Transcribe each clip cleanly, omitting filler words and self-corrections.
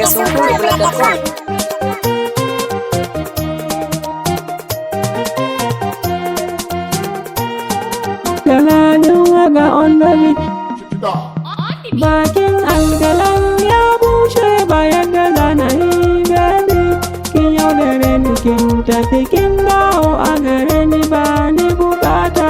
daga Sunkuru. Galadin waka on the beat. Bakin alkalam ya bushe bayan da zana yi baby. Kin yaudare ni kin tafi kin dawo a gare ni ba ni bukata.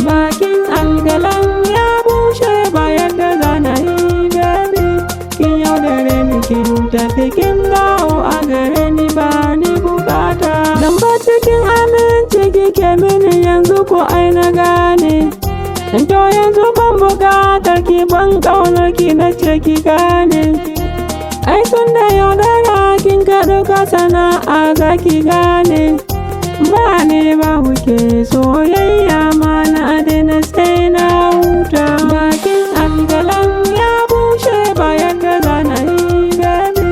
Bakin alkalam ya bushe bayan da zana yi baby. Kin yaudare ni kin tafi kin dawo a gare ni ba ni bukata. Dan ba cikin aminci kike mini yanzu ko ai na gane. To yanzu ban bukatar ki ban kaunar ki na ce ki gane. Ai tun da yaudara kin kaɗu ka sana'a za ki gane. Ba ne ba muke soyayya ma na daina sai na huta. Bakin alkalam ya bushe bayan da zana yi baby.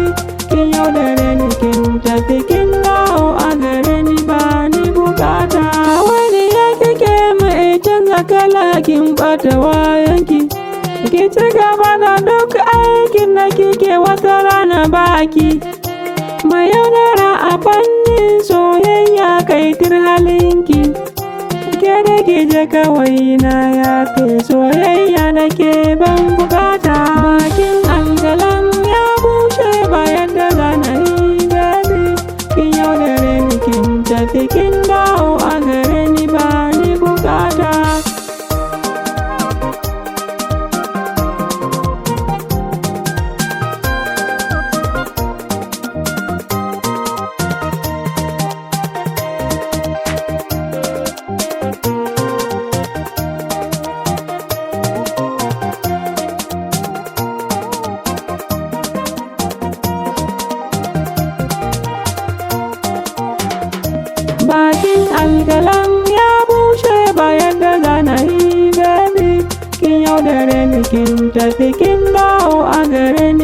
Kin yaudare ni kin tafi kin dawo a gare ni ba ni bukata. Wani ya kike mai canza kala kin ɓata wayanki. Ki ci gaba da duk aikin da kike wata rana baki. Mai yaudara a fannin soyayya kai tir halinki. Ke da ke je kawai na ya fi soyayya da ke ban bukata. Bakin alkalam ya bushe bayan da zana yi baby. Kin yaudare ni kin tafi kin dawo a gare ni ba ni bukata. Bakin alkalam ya bushe bayan da zana yi baby. Kin yaudare ni kin tafi kin dawo a gare ni